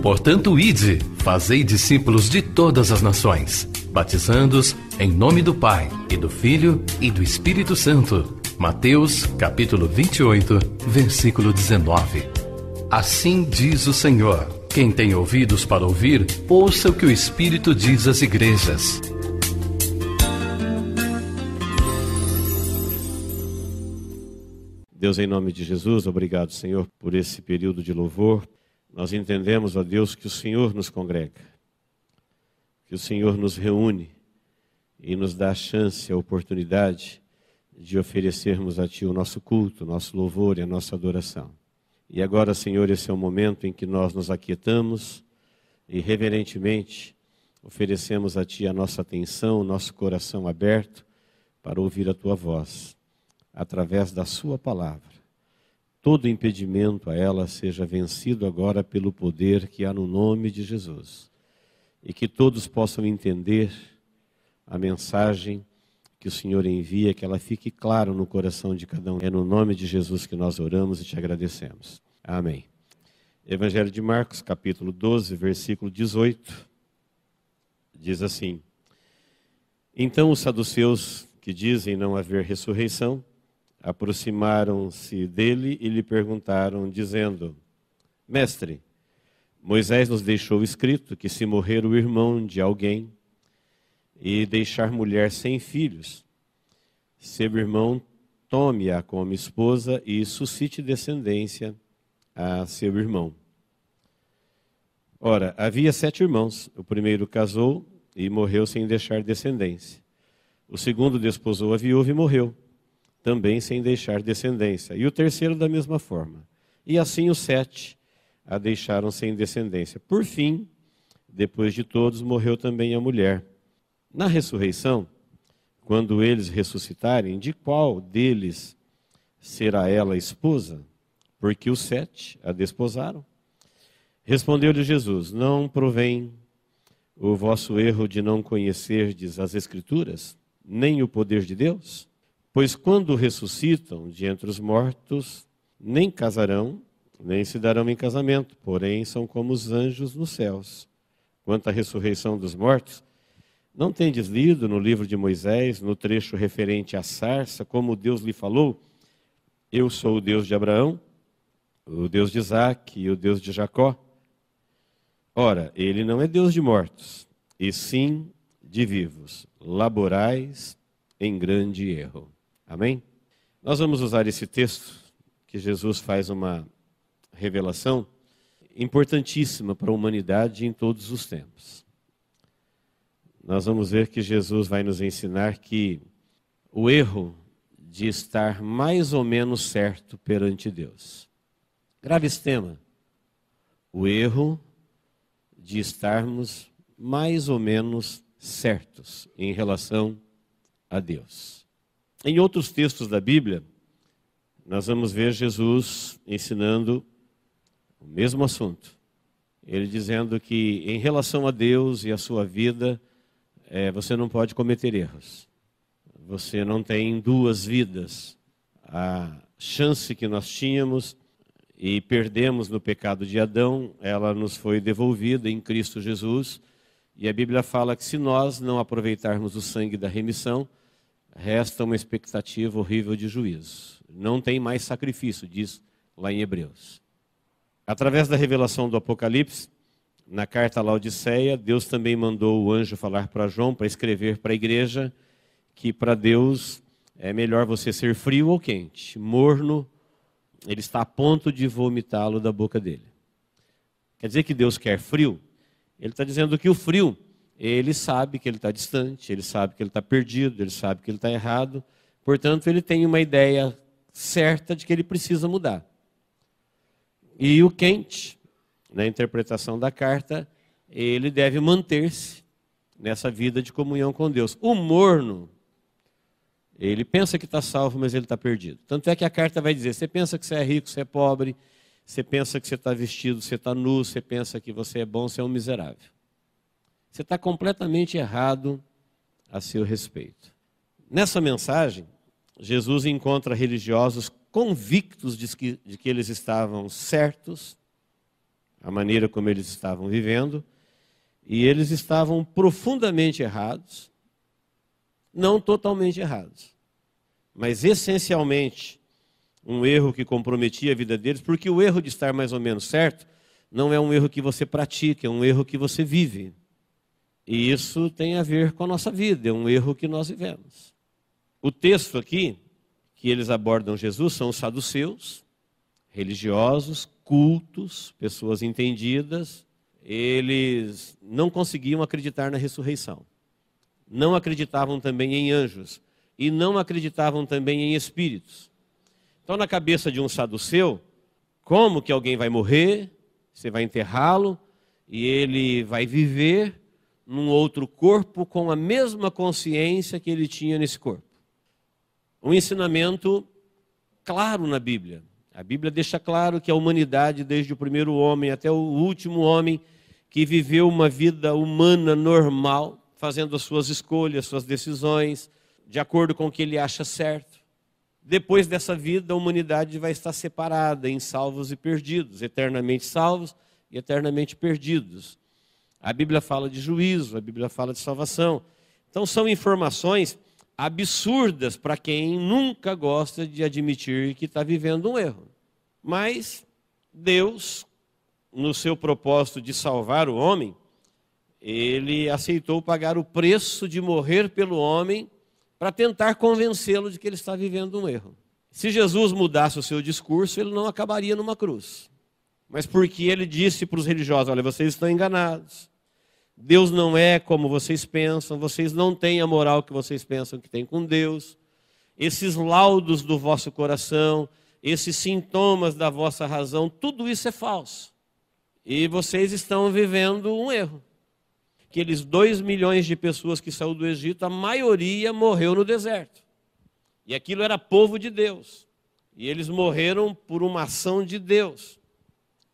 Portanto, ide, fazei discípulos de todas as nações, batizando-os em nome do Pai, e do Filho, e do Espírito Santo. Mateus, capítulo 28, versículo 19. Assim diz o Senhor: quem tem ouvidos para ouvir, ouça o que o Espírito diz às igrejas. Deus, em nome de Jesus, obrigado, Senhor, por esse período de louvor. Nós entendemos, ó Deus, que o Senhor nos congrega, que o Senhor nos reúne e nos dá a chance, a oportunidade de oferecermos a Ti o nosso culto, o nosso louvor e a nossa adoração. E agora, Senhor, esse é o momento em que nós nos aquietamos e reverentemente oferecemos a Ti a nossa atenção, o nosso coração aberto para ouvir a Tua voz, através da Sua palavra. Todo impedimento a ela seja vencido agora pelo poder que há no nome de Jesus. E que todos possam entender a mensagem que o Senhor envia, que ela fique clara no coração de cada um. É no nome de Jesus que nós oramos e te agradecemos. Amém. Evangelho de Marcos, capítulo 12, versículo 18, diz assim: Então os saduceus, que dizem não haver ressurreição, aproximaram-se dele e lhe perguntaram, dizendo: Mestre, Moisés nos deixou escrito que se morrer o irmão de alguém e deixar mulher sem filhos, seu irmão tome-a como esposa e suscite descendência a seu irmão. Ora, havia 7 irmãos. O primeiro casou e morreu sem deixar descendência. O segundo desposou a viúva e morreu, também sem deixar descendência. E o terceiro da mesma forma. E assim os 7 a deixaram sem descendência. Por fim, depois de todos, morreu também a mulher. Na ressurreição, quando eles ressuscitarem, de qual deles será ela esposa? Porque os 7 a desposaram. Respondeu-lhe Jesus: Não provém o vosso erro de não conhecerdes as Escrituras, nem o poder de Deus? Pois quando ressuscitam de entre os mortos, nem casarão, nem se darão em casamento, porém são como os anjos nos céus. Quanto à ressurreição dos mortos, não tendes lido no livro de Moisés, no trecho referente à sarça, como Deus lhe falou: Eu sou o Deus de Abraão, o Deus de Isaque e o Deus de Jacó? Ora, ele não é Deus de mortos, e sim de vivos. Laborais em grande erro. Amém? Nós vamos usar esse texto, que Jesus faz uma revelação importantíssima para a humanidade em todos os tempos. Nós vamos ver que Jesus vai nos ensinar que o erro de estar mais ou menos certo perante Deus. Grave esse tema. O erro de estarmos mais ou menos certos em relação a Deus. Em outros textos da Bíblia, nós vamos ver Jesus ensinando o mesmo assunto. Ele dizendo que em relação a Deus e a sua vida, você não pode cometer erros. Você não tem 2 vidas. A chance que nós tínhamos e perdemos no pecado de Adão, ela nos foi devolvida em Cristo Jesus. E a Bíblia fala que se nós não aproveitarmos o sangue da remissão, resta uma expectativa horrível de juízo. Não tem mais sacrifício, diz lá em Hebreus. Através da revelação do Apocalipse, na carta a Laodiceia, Deus também mandou o anjo falar para João, para escrever para a igreja, que para Deus é melhor você ser frio ou quente. Morno, ele está a ponto de vomitá-lo da boca dele. Quer dizer que Deus quer frio? Ele está dizendo que o frio, ele sabe que ele está distante, ele sabe que ele está perdido, ele sabe que ele está errado. Portanto, ele tem uma ideia certa de que ele precisa mudar. E o quente, na interpretação da carta, ele deve manter-se nessa vida de comunhão com Deus. O morno, ele pensa que está salvo, mas ele está perdido. Tanto é que a carta vai dizer: você pensa que você é rico, você é pobre, você pensa que você está vestido, você está nu, você pensa que você é bom, você é um miserável. Você está completamente errado a seu respeito. Nessa mensagem, Jesus encontra religiosos convictos de que eles estavam certos a maneira como eles estavam vivendo, e eles estavam profundamente errados, não totalmente errados, mas essencialmente um erro que comprometia a vida deles, porque o erro de estar mais ou menos certo não é um erro que você pratica, é um erro que você vive. E isso tem a ver com a nossa vida, é um erro que nós vivemos. O texto aqui, que eles abordam Jesus, são os saduceus, religiosos, cultos, pessoas entendidas. Eles não conseguiam acreditar na ressurreição. Não acreditavam também em anjos. E não acreditavam também em espíritos. Então, na cabeça de um saduceu, como que alguém vai morrer, você vai enterrá-lo, e ele vai viver num outro corpo com a mesma consciência que ele tinha nesse corpo? Um ensinamento claro na Bíblia. A Bíblia deixa claro que a humanidade, desde o primeiro homem até o último homem, que viveu uma vida humana normal, fazendo as suas escolhas, suas decisões, de acordo com o que ele acha certo. Depois dessa vida, a humanidade vai estar separada em salvos e perdidos, eternamente salvos e eternamente perdidos. A Bíblia fala de juízo, a Bíblia fala de salvação. Então são informações absurdas para quem nunca gosta de admitir que está vivendo um erro. Mas Deus, no seu propósito de salvar o homem, ele aceitou pagar o preço de morrer pelo homem para tentar convencê-lo de que ele está vivendo um erro. Se Jesus mudasse o seu discurso, ele não acabaria numa cruz. Mas porque ele disse para os religiosos: olha, vocês estão enganados. Deus não é como vocês pensam, vocês não têm a moral que vocês pensam que tem com Deus. Esses laudos do vosso coração, esses sintomas da vossa razão, tudo isso é falso. E vocês estão vivendo um erro. Aqueles 2 milhões de pessoas que saíram do Egito, a maioria morreu no deserto. E aquilo era povo de Deus. E eles morreram por uma ação de Deus.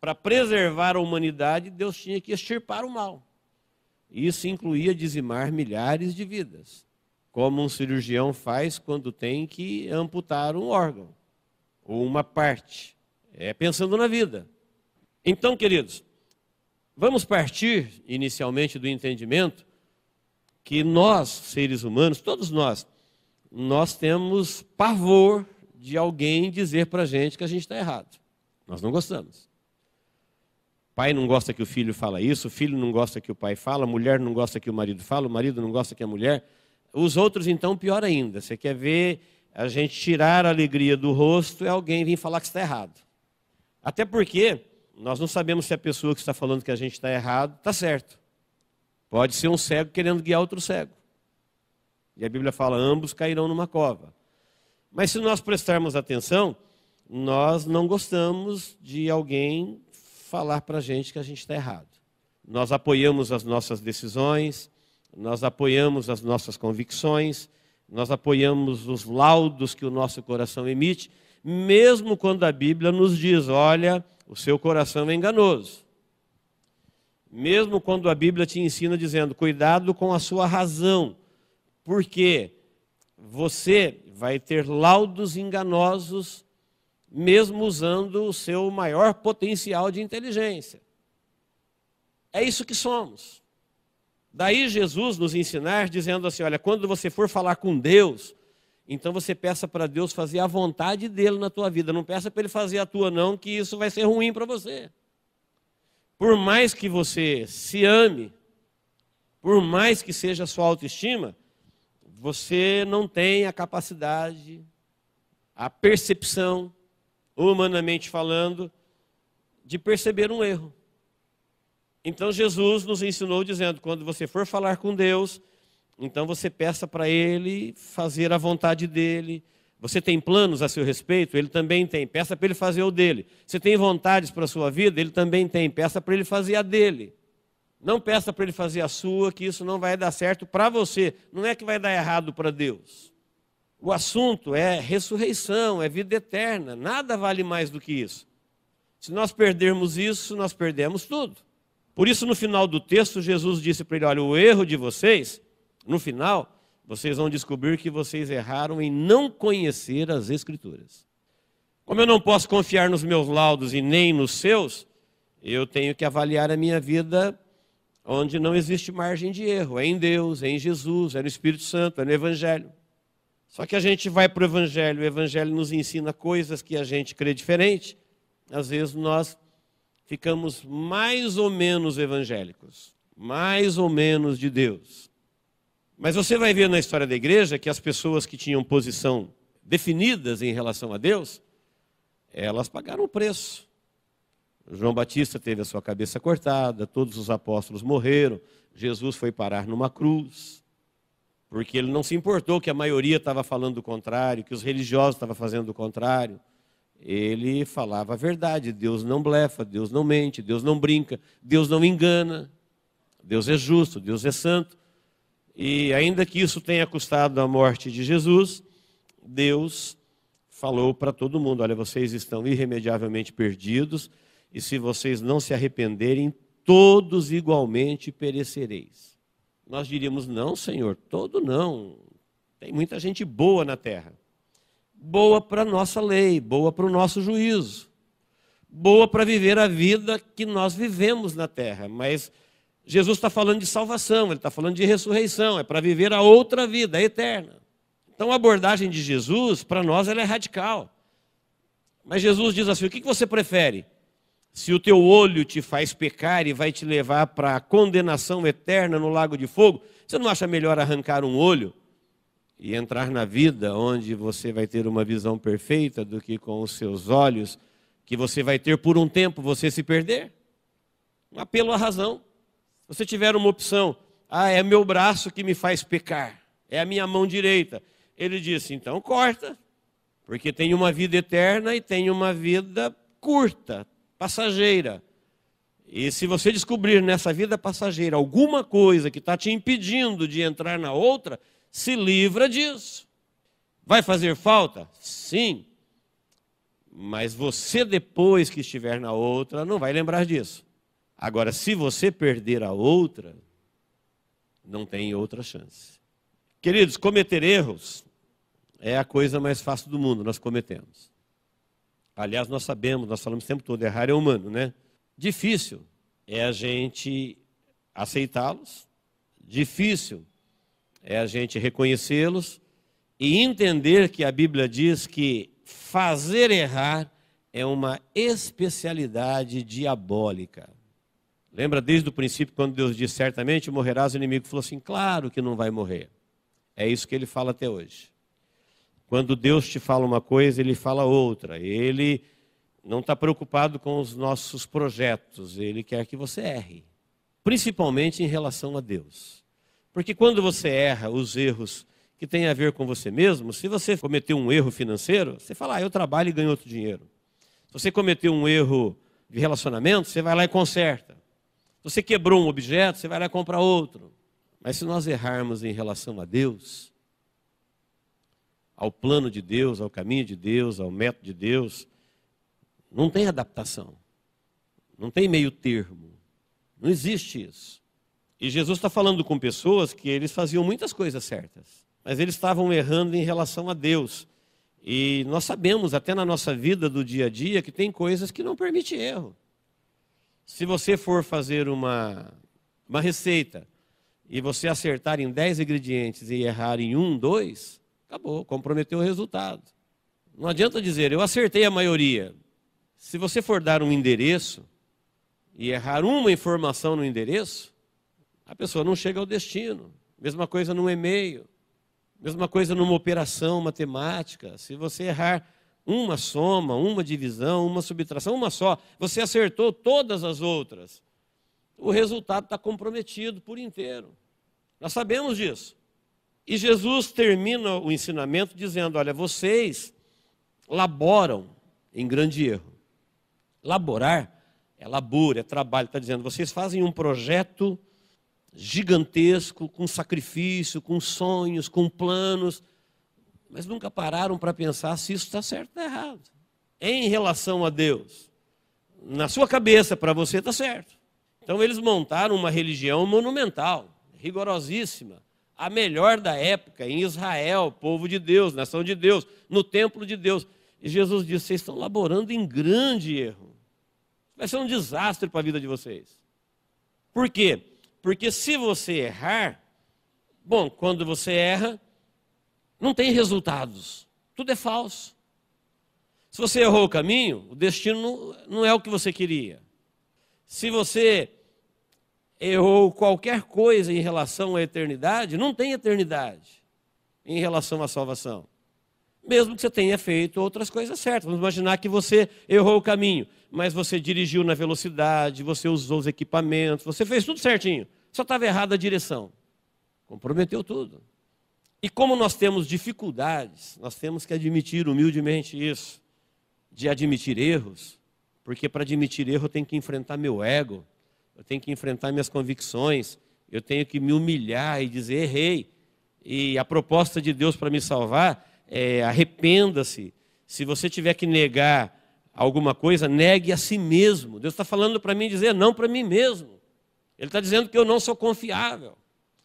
Para preservar a humanidade, Deus tinha que extirpar o mal. Isso incluía dizimar milhares de vidas, como um cirurgião faz quando tem que amputar um órgão, ou uma parte, pensando na vida. Então, queridos, vamos partir inicialmente do entendimento que nós, seres humanos, todos nós temos pavor de alguém dizer para a gente que a gente está errado. Nós não gostamos. O pai não gosta que o filho fala isso, o filho não gosta que o pai fala, a mulher não gosta que o marido fala, o marido não gosta que a mulher. Os outros, então, pior ainda. Você quer ver a gente tirar a alegria do rosto e alguém vir falar que está errado. Até porque nós não sabemos se a pessoa que está falando que a gente está errado está certo. Pode ser um cego querendo guiar outro cego. E a Bíblia fala: ambos cairão numa cova. Mas se nós prestarmos atenção, nós não gostamos de alguém falar para a gente que a gente está errado. Nós apoiamos as nossas decisões, nós apoiamos as nossas convicções, nós apoiamos os laudos que o nosso coração emite, mesmo quando a Bíblia nos diz: olha, o seu coração é enganoso. Mesmo quando a Bíblia te ensina dizendo: cuidado com a sua razão, porque você vai ter laudos enganosos mesmo usando o seu maior potencial de inteligência. É isso que somos. Daí Jesus nos ensinar dizendo assim: olha, quando você for falar com Deus, então você peça para Deus fazer a vontade dele na tua vida. Não peça para ele fazer a tua não, que isso vai ser ruim para você. Por mais que você se ame, por mais que seja a sua autoestima, você não tem a capacidade, a percepção, humanamente falando, de perceber um erro. Então Jesus nos ensinou dizendo: quando você for falar com Deus, então você peça para Ele fazer a vontade dEle. Você tem planos a seu respeito? Ele também tem. Peça para Ele fazer o dele. Você tem vontades para a sua vida? Ele também tem. Peça para Ele fazer a dele. Não peça para Ele fazer a sua, que isso não vai dar certo para você. Não é que vai dar errado para Deus. O assunto é ressurreição, é vida eterna. Nada vale mais do que isso. Se nós perdermos isso, nós perdemos tudo. Por isso, no final do texto, Jesus disse para ele: olha, o erro de vocês, no final, vocês vão descobrir que vocês erraram em não conhecer as Escrituras. Como eu não posso confiar nos meus laudos e nem nos seus, Eu tenho que avaliar a minha vida onde não existe margem de erro. É em Deus, é em Jesus, é no Espírito Santo, é no Evangelho. Só que a gente vai para o Evangelho nos ensina coisas que a gente crê diferente. Às vezes nós ficamos mais ou menos evangélicos, mais ou menos de Deus. Mas você vai ver na história da igreja que as pessoas que tinham posição definidas em relação a Deus, elas pagaram o preço. João Batista teve a sua cabeça cortada, todos os apóstolos morreram, Jesus foi parar numa cruz, porque ele não se importou que a maioria estava falando o contrário, que os religiosos estavam fazendo o contrário. Ele falava a verdade, Deus não blefa, Deus não mente, Deus não brinca, Deus não engana, Deus é justo, Deus é santo. E ainda que isso tenha custado a morte de Jesus, Deus falou para todo mundo, olha, vocês estão irremediavelmente perdidos, e se vocês não se arrependerem, todos igualmente perecereis. Nós diríamos, não, Senhor, todo não. Tem muita gente boa na terra. Boa para a nossa lei, boa para o nosso juízo. Boa para viver a vida que nós vivemos na terra. Mas Jesus está falando de salvação, ele está falando de ressurreição, é para viver a outra vida, a eterna. Então a abordagem de Jesus, para nós, ela é radical. Mas Jesus diz assim, o que você prefere? Se o teu olho te faz pecar e vai te levar para a condenação eterna no lago de fogo, você não acha melhor arrancar um olho e entrar na vida onde você vai ter uma visão perfeita do que com os seus olhos, que você vai ter por um tempo, você se perder? Um apelo à razão. Se você tiver uma opção, é meu braço que me faz pecar, é a minha mão direita. Ele disse, então corta, porque tem uma vida eterna e tem uma vida curta, passageira. E se você descobrir nessa vida passageira alguma coisa que está te impedindo de entrar na outra, se livra disso. Vai fazer falta? Sim. Mas você, depois que estiver na outra, não vai lembrar disso. Agora, se você perder a outra, não tem outra chance. Queridos, cometer erros é a coisa mais fácil do mundo, nós cometemos. Aliás, nós sabemos, nós falamos o tempo todo, errar é humano, né? Difícil é a gente aceitá-los, difícil é a gente reconhecê-los e entender que a Bíblia diz que fazer errar é uma especialidade diabólica. Lembra desde o princípio, quando Deus disse, certamente morrerás, o inimigo falou assim, claro que não vai morrer. É isso que ele fala até hoje. Quando Deus te fala uma coisa, ele fala outra. Ele não está preocupado com os nossos projetos, ele quer que você erre. Principalmente em relação a Deus. Porque quando você erra os erros que têm a ver com você mesmo, se você cometeu um erro financeiro, você fala, eu trabalho e ganho outro dinheiro. Se você cometeu um erro de relacionamento, você vai lá e conserta. Se você quebrou um objeto, você vai lá e compra outro. Mas se nós errarmos em relação a Deus, ao plano de Deus, ao caminho de Deus, ao método de Deus, não tem adaptação, não tem meio termo, não existe isso. E Jesus está falando com pessoas que eles faziam muitas coisas certas, mas eles estavam errando em relação a Deus. E nós sabemos, até na nossa vida do dia a dia, que tem coisas que não permitem erro. Se você for fazer uma receita e você acertar em 10 ingredientes e errar em 1, 2, acabou, comprometeu o resultado. Não adianta dizer, eu acertei a maioria. Se você for dar um endereço e errar uma informação no endereço, a pessoa não chega ao destino. Mesma coisa num e-mail, mesma coisa numa operação matemática. Se você errar uma soma, uma divisão, uma subtração, uma só, você acertou todas as outras, o resultado está comprometido por inteiro. Nós sabemos disso. E Jesus termina o ensinamento dizendo, olha, vocês laboram em grande erro. Laborar é labor, é trabalho. Está dizendo, vocês fazem um projeto gigantesco, com sacrifício, com sonhos, com planos, mas nunca pararam para pensar se isso está certo ou está errado. Em relação a Deus, na sua cabeça, para você está certo. Então eles montaram uma religião monumental, rigorosíssima, a melhor da época, em Israel, povo de Deus, nação de Deus, no templo de Deus. E Jesus disse, vocês estão laborando em grande erro. Vai ser um desastre para a vida de vocês. Por quê? Porque se você errar, bom, quando você erra, não tem resultados. Tudo é falso. Se você errou o caminho, o destino não é o que você queria. Se você errou qualquer coisa em relação à eternidade, não tem eternidade em relação à salvação. Mesmo que você tenha feito outras coisas certas. Vamos imaginar que você errou o caminho, mas você dirigiu na velocidade, você usou os equipamentos, você fez tudo certinho. Só estava errada a direção. Comprometeu tudo. E como nós temos dificuldades, nós temos que admitir humildemente isso, de admitir erros, porque para admitir erro eu tenho que enfrentar meu ego, eu tenho que enfrentar minhas convicções, eu tenho que me humilhar e dizer errei. E a proposta de Deus para me salvar é arrependa-se. Se você tiver que negar alguma coisa, negue a si mesmo. Deus está falando para mim dizer não para mim mesmo. Ele está dizendo que eu não sou confiável,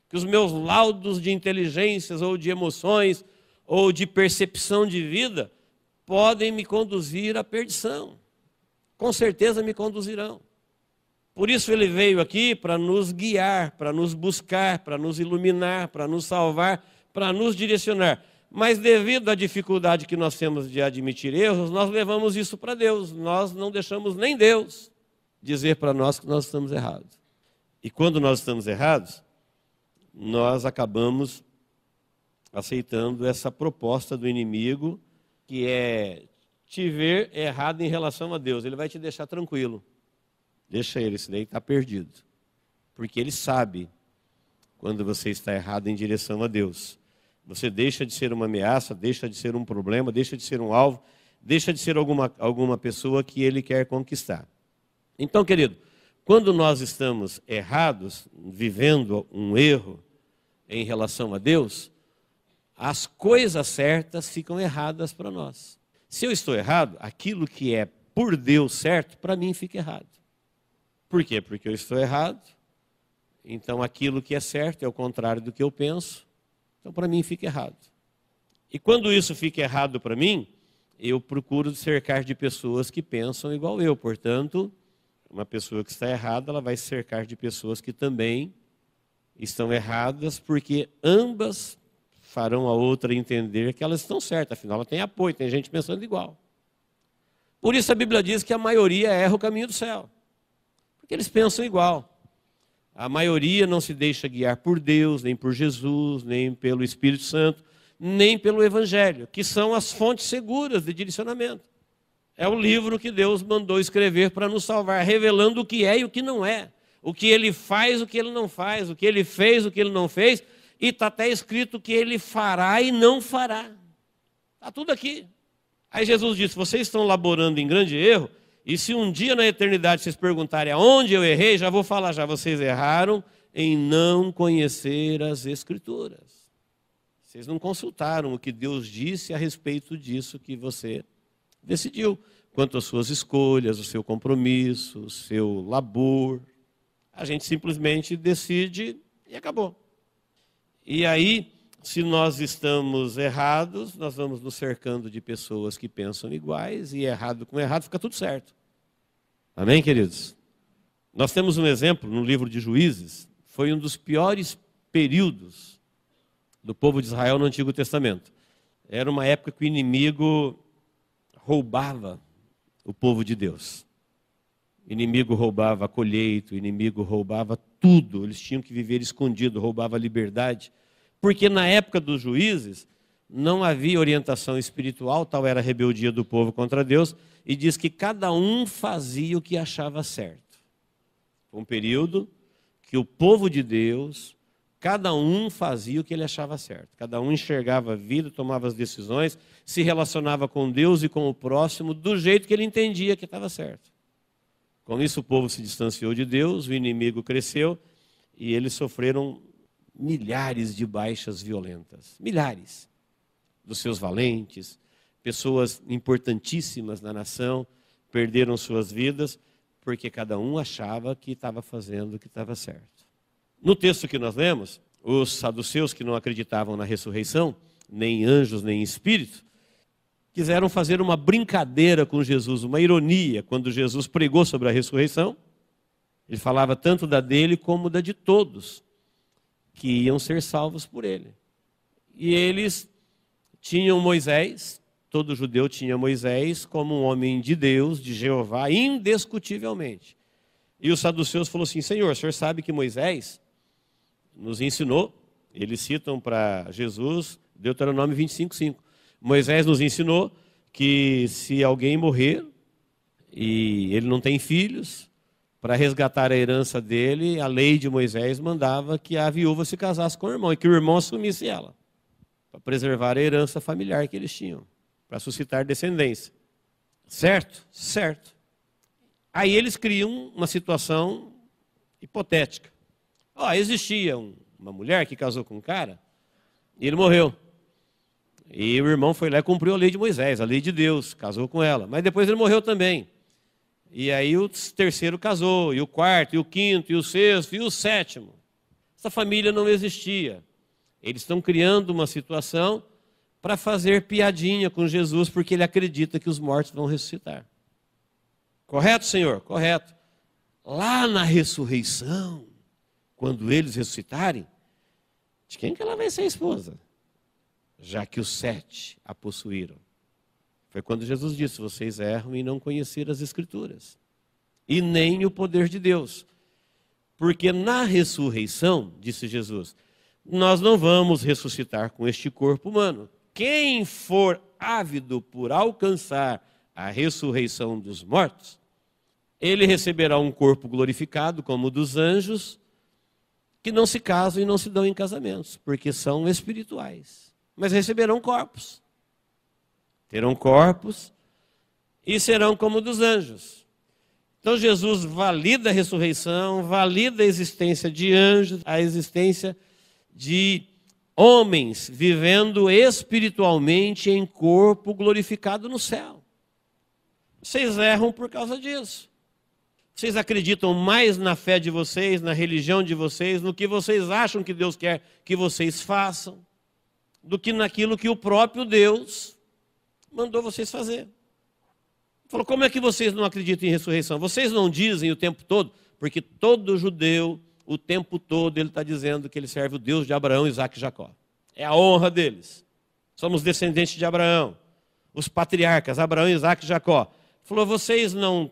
que os meus laudos de inteligências ou de emoções ou de percepção de vida podem me conduzir à perdição. Com certeza me conduzirão. Por isso ele veio aqui para nos guiar, para nos buscar, para nos iluminar, para nos salvar, para nos direcionar. Mas devido à dificuldade que nós temos de admitir erros, nós levamos isso para Deus. Nós não deixamos nem Deus dizer para nós que nós estamos errados. E quando nós estamos errados, nós acabamos aceitando essa proposta do inimigo, que é te ver errado em relação a Deus. Ele vai te deixar tranquilo. Deixa ele, esse daí está perdido. Porque ele sabe quando você está errado em direção a Deus. Você deixa de ser uma ameaça, deixa de ser um problema, deixa de ser um alvo, deixa de ser alguma pessoa que ele quer conquistar. Então, querido, quando nós estamos errados, vivendo um erro em relação a Deus, as coisas certas ficam erradas para nós. Se eu estou errado, aquilo que é por Deus certo, para mim fica errado. Por quê? Porque eu estou errado, então aquilo que é certo é o contrário do que eu penso, então para mim fica errado. E quando isso fica errado para mim, eu procuro cercar de pessoas que pensam igual eu. Portanto, uma pessoa que está errada, ela vai se cercar de pessoas que também estão erradas, porque ambas farão a outra entender que elas estão certas, afinal ela tem apoio, tem gente pensando igual. Por isso a Bíblia diz que a maioria erra o caminho do céu, porque eles pensam igual. A maioria não se deixa guiar por Deus, nem por Jesus, nem pelo Espírito Santo, nem pelo Evangelho, que são as fontes seguras de direcionamento. É o livro que Deus mandou escrever para nos salvar, revelando o que é e o que não é, o que ele faz, o que ele não faz, o que ele fez, o que ele não fez, e está até escrito que ele fará e não fará. Está tudo aqui. Aí Jesus disse, vocês estão laborando em grande erro, e se um dia na eternidade vocês perguntarem aonde eu errei, já vou falar, já vocês erraram em não conhecer as Escrituras. Vocês não consultaram o que Deus disse a respeito disso que você decidiu, quanto às suas escolhas, o seu compromisso, o seu labor. A gente simplesmente decide e acabou. E aí, se nós estamos errados, nós vamos nos cercando de pessoas que pensam iguais, e errado com errado fica tudo certo. Amém, queridos? Nós temos um exemplo no livro de Juízes, foi um dos piores períodos do povo de Israel no Antigo Testamento. Era uma época que o inimigo roubava o povo de Deus. O inimigo roubava a colheita, o inimigo roubava tudo. Eles tinham que viver escondido, roubava a liberdade. Porque na época dos juízes não havia orientação espiritual, tal era a rebeldia do povo contra Deus, e diz que cada um fazia o que achava certo. Foi um período que o povo de Deus, cada um fazia o que ele achava certo. Cada um enxergava a vida, tomava as decisões, se relacionava com Deus e com o próximo do jeito que ele entendia que estava certo. Com isso o povo se distanciou de Deus, o inimigo cresceu e eles sofreram milhares de baixas violentas. Milhares dos seus valentes, pessoas importantíssimas na nação, perderam suas vidas porque cada um achava que estava fazendo o que estava certo. No texto que nós lemos, os saduceus que não acreditavam na ressurreição, nem em anjos, nem em espírito, quiseram fazer uma brincadeira com Jesus, uma ironia, quando Jesus pregou sobre a ressurreição. Ele falava tanto da dele como da de todos que iam ser salvos por ele. E eles tinham Moisés, todo judeu tinha Moisés como um homem de Deus, de Jeová, indiscutivelmente. E os saduceus falaram assim: Senhor, o senhor sabe que Moisés nos ensinou, eles citam para Jesus, Deuteronômio 25:5. Moisés nos ensinou que se alguém morrer e ele não tem filhos, para resgatar a herança dele, a lei de Moisés mandava que a viúva se casasse com o irmão e que o irmão assumisse ela, para preservar a herança familiar que eles tinham, para suscitar descendência. Certo? Certo. Aí eles criam uma situação hipotética. Existia uma mulher que casou com um cara e ele morreu. E o irmão foi lá e cumpriu a lei de Moisés, a lei de Deus, casou com ela. Mas depois ele morreu também. E aí o terceiro casou, e o quarto, e o quinto, e o sexto, e o sétimo. Essa família não existia. Eles estão criando uma situação para fazer piadinha com Jesus, porque ele acredita que os mortos vão ressuscitar. Correto, Senhor? Correto. Lá na ressurreição, quando eles ressuscitarem, de quem que ela vai ser esposa? Já que os 7 a possuíram. Foi quando Jesus disse: vocês erram em não conhecer as Escrituras, e nem o poder de Deus. Porque na ressurreição, disse Jesus, nós não vamos ressuscitar com este corpo humano. Quem for ávido por alcançar a ressurreição dos mortos, ele receberá um corpo glorificado como o dos anjos, que não se casam e não se dão em casamentos, porque são espirituais. Mas receberão corpos. Terão corpos e serão como dos anjos. Então Jesus valida a ressurreição, valida a existência de anjos, a existência de homens vivendo espiritualmente em corpo glorificado no céu. Vocês erram por causa disso. Vocês acreditam mais na fé de vocês, na religião de vocês, no que vocês acham que Deus quer que vocês façam, do que naquilo que o próprio Deus mandou vocês fazer. Falou: como é que vocês não acreditam em ressurreição? Vocês não dizem o tempo todo, porque todo judeu, o tempo todo, ele está dizendo que ele serve o Deus de Abraão, Isaque e Jacó. É a honra deles. Somos descendentes de Abraão. Os patriarcas, Abraão, Isaque e Jacó. Falou: vocês não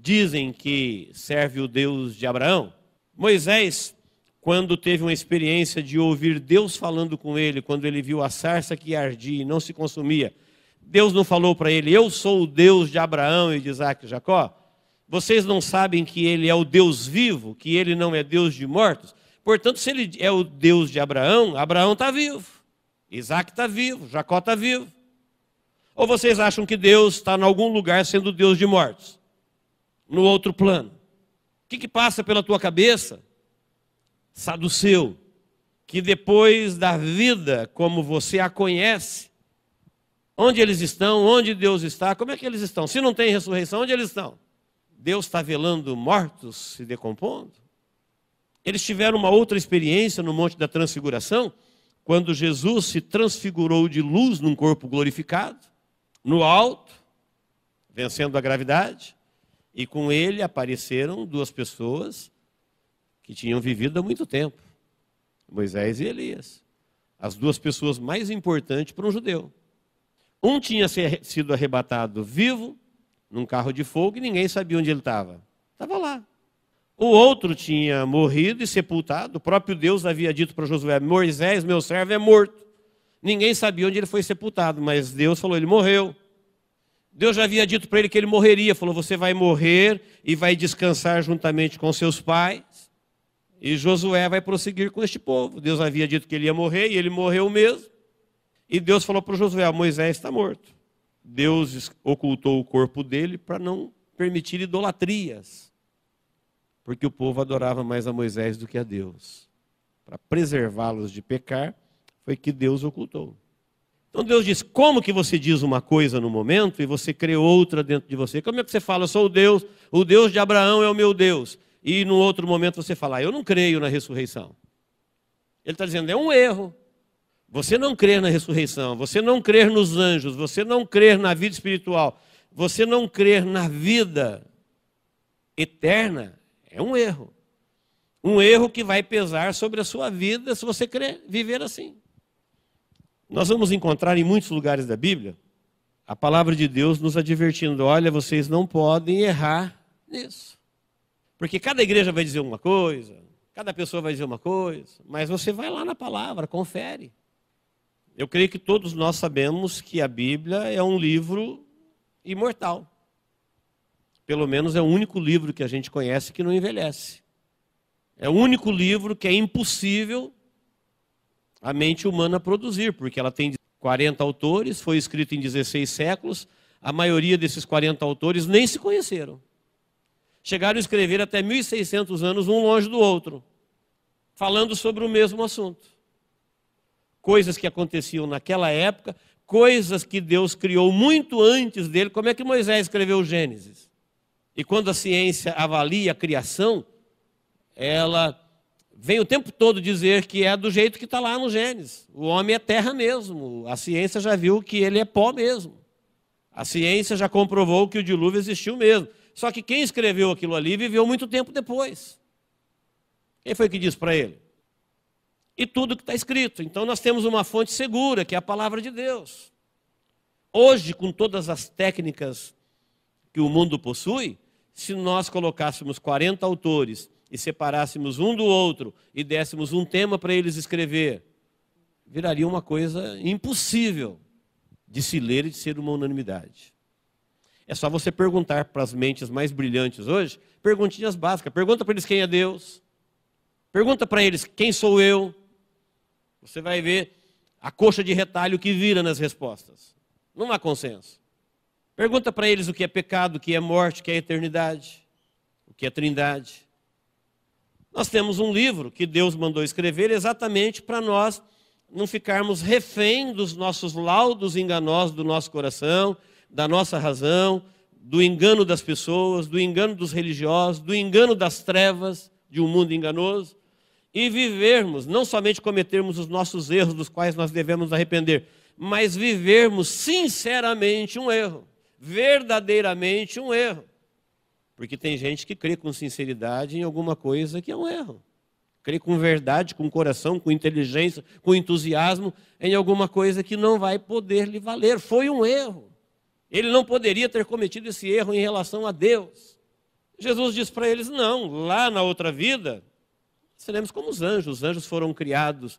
dizem que serve o Deus de Abraão? Moisés, quando teve uma experiência de ouvir Deus falando com ele, quando ele viu a sarça que ardia e não se consumia, Deus não falou para ele: eu sou o Deus de Abraão e de Isaque e Jacó? Vocês não sabem que ele é o Deus vivo, que ele não é Deus de mortos? Portanto, se ele é o Deus de Abraão, Abraão está vivo, Isaque está vivo, Jacó está vivo. Ou vocês acham que Deus está em algum lugar sendo Deus de mortos? No outro plano? O que passa pela tua cabeça, saduceu, que depois da vida como você a conhece, onde eles estão, onde Deus está, como é que eles estão? Se não tem ressurreição, onde eles estão? Deus está velando mortos se decompondo? Eles tiveram uma outra experiência no Monte da Transfiguração, quando Jesus se transfigurou de luz num corpo glorificado, no alto, vencendo a gravidade, e com ele apareceram 2 pessoas que tinham vivido há muito tempo, Moisés e Elias, as 2 pessoas mais importantes para um judeu. Um tinha sido arrebatado vivo, num carro de fogo, e ninguém sabia onde ele estava. Estava lá. O outro tinha morrido e sepultado. O próprio Deus havia dito para Josué: Moisés, meu servo, é morto. Ninguém sabia onde ele foi sepultado, mas Deus falou: ele morreu. Deus já havia dito para ele que ele morreria. Falou: você vai morrer e vai descansar juntamente com seus pais. E Josué vai prosseguir com este povo. Deus havia dito que ele ia morrer e ele morreu mesmo. E Deus falou para Josué: Moisés está morto. Deus ocultou o corpo dele para não permitir idolatrias, porque o povo adorava mais a Moisés do que a Deus. Para preservá-los de pecar, foi que Deus ocultou. Então Deus diz: como que você diz uma coisa no momento e você crê outra dentro de você? Como é que você fala: eu sou o Deus de Abraão é o meu Deus, e no outro momento você fala: eu não creio na ressurreição? Ele está dizendo: é um erro. você não crer na ressurreição, você não crer nos anjos, você não crer na vida espiritual, você não crer na vida eterna, é um erro. Um erro que vai pesar sobre a sua vida se você querer viver assim. Nós vamos encontrar em muitos lugares da Bíblia a palavra de Deus nos advertindo: olha, vocês não podem errar nisso. Porque cada igreja vai dizer uma coisa, cada pessoa vai dizer uma coisa, mas você vai lá na palavra, confere. Eu creio que todos nós sabemos que a Bíblia é um livro imortal. Pelo menos é o único livro que a gente conhece que não envelhece. É o único livro que é impossível a mente humana produzir, porque ela tem 40 autores, foi escrito em 16 séculos, a maioria desses 40 autores nem se conheceram. Chegaram a escrever até 1.600 anos um longe do outro, falando sobre o mesmo assunto. Coisas que aconteciam naquela época, coisas que Deus criou muito antes dele. Como é que Moisés escreveu o Gênesis? E quando a ciência avalia a criação, ela vem o tempo todo dizer que é do jeito que está lá no Gênesis. O homem é terra mesmo. A ciência já viu que ele é pó mesmo. A ciência já comprovou que o dilúvio existiu mesmo. Só que quem escreveu aquilo ali viveu muito tempo depois. Quem foi que disse para ele? E tudo que está escrito. Então nós temos uma fonte segura, que é a palavra de Deus. Hoje, com todas as técnicas que o mundo possui, se nós colocássemos 40 autores e separássemos um do outro e dessemos um tema para eles escrever, viraria uma coisa impossível de se ler e de ser uma unanimidade. É só você perguntar para as mentes mais brilhantes hoje, perguntinhas básicas. Pergunta para eles quem é Deus. Pergunta para eles quem sou eu. Você vai ver a coxa de retalho que vira nas respostas. Não há consenso. Pergunta para eles o que é pecado, o que é morte, o que é eternidade, o que é trindade. Nós temos um livro que Deus mandou escrever exatamente para nós não ficarmos refém dos nossos laudos enganosos do nosso coração, da nossa razão, do engano das pessoas, do engano dos religiosos, do engano das trevas de um mundo enganoso, e vivermos, não somente cometermos os nossos erros dos quais nós devemos arrepender, mas vivermos sinceramente um erro, verdadeiramente um erro. Porque tem gente que crê com sinceridade em alguma coisa que é um erro. Crê com verdade, com coração, com inteligência, com entusiasmo em alguma coisa que não vai poder lhe valer. Foi um erro. Ele não poderia ter cometido esse erro em relação a Deus. Jesus disse para eles: não, lá na outra vida, seremos como os anjos. Os anjos foram criados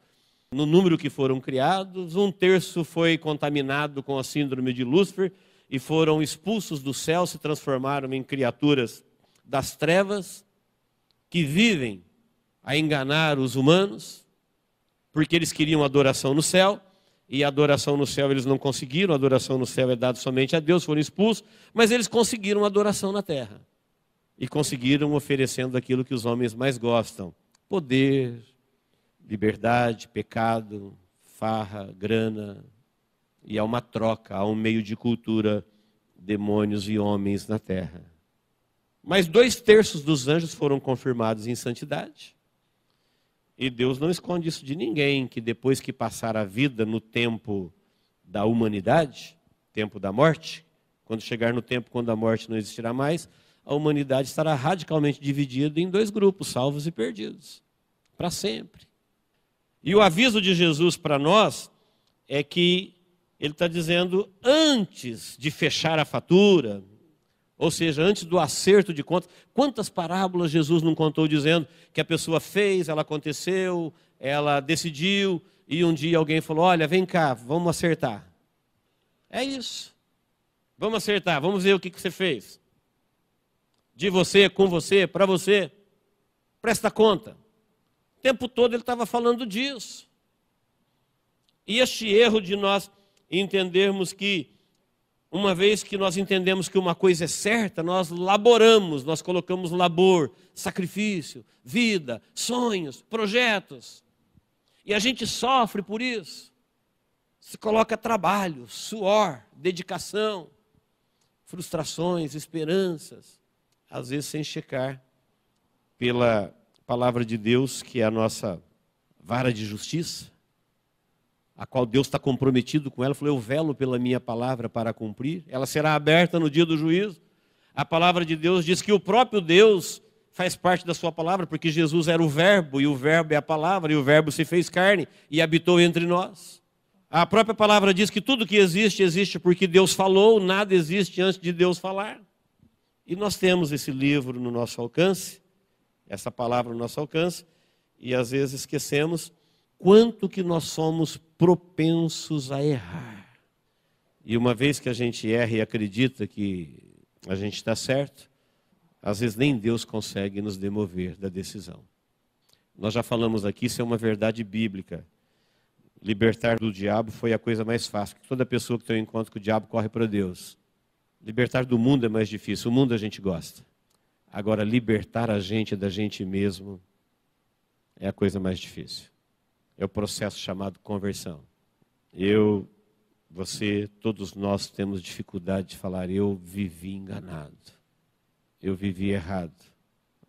no número que foram criados. 1/3 foi contaminado com a síndrome de Lúcifer e foram expulsos do céu, se transformaram em criaturas das trevas, que vivem a enganar os humanos, porque eles queriam adoração no céu, e a adoração no céu eles não conseguiram. A adoração no céu é dada somente a Deus, foram expulsos, mas eles conseguiram adoração na terra. E conseguiram oferecendo aquilo que os homens mais gostam: poder, liberdade, pecado, farra, grana. E há uma troca, há um meio de cultura, demônios e homens na terra. Mas 2/3 dos anjos foram confirmados em santidade. E Deus não esconde isso de ninguém, que depois que passar a vida no tempo da humanidade, tempo da morte, quando chegar no tempo quando a morte não existirá mais, a humanidade estará radicalmente dividida em 2 grupos, salvos e perdidos, para sempre. E o aviso de Jesus para nós é que ele está dizendo, antes de fechar a fatura, ou seja, antes do acerto de contas. Quantas parábolas Jesus não contou dizendo que a pessoa fez, ela aconteceu, ela decidiu, e um dia alguém falou: olha, vem cá, vamos acertar. É isso. Vamos acertar, vamos ver o que você fez. De você, com você, para você. Presta conta. O tempo todo ele estava falando disso. E este erro de nós entendermos que, uma vez que nós entendemos que uma coisa é certa, nós laboramos, nós colocamos labor, sacrifício, vida, sonhos, projetos. E a gente sofre por isso. Se coloca trabalho, suor, dedicação, frustrações, esperanças, às vezes sem checar pela palavra de Deus, que é a nossa vara de justiça, a qual Deus está comprometido com ela, falou, eu velo pela minha palavra para cumprir, ela será aberta no dia do juízo. A palavra de Deus diz que o próprio Deus faz parte da sua palavra, porque Jesus era o verbo, e o verbo é a palavra, e o verbo se fez carne e habitou entre nós. A própria palavra diz que tudo que existe, existe porque Deus falou, nada existe antes de Deus falar. E nós temos esse livro no nosso alcance, essa palavra no nosso alcance, e às vezes esquecemos quanto que nós somos propensos a errar. E uma vez que a gente erra e acredita que a gente está certo, às vezes nem Deus consegue nos demover da decisão. Nós já falamos aqui, isso é uma verdade bíblica. Libertar do diabo foi a coisa mais fácil. Toda pessoa que tem um encontro com o diabo corre para Deus. Libertar do mundo é mais difícil. O mundo a gente gosta. Agora, libertar a gente da gente mesmo é a coisa mais difícil. É o processo chamado conversão. Você, todos nós temos dificuldade de falar, eu vivi enganado. Eu vivi errado.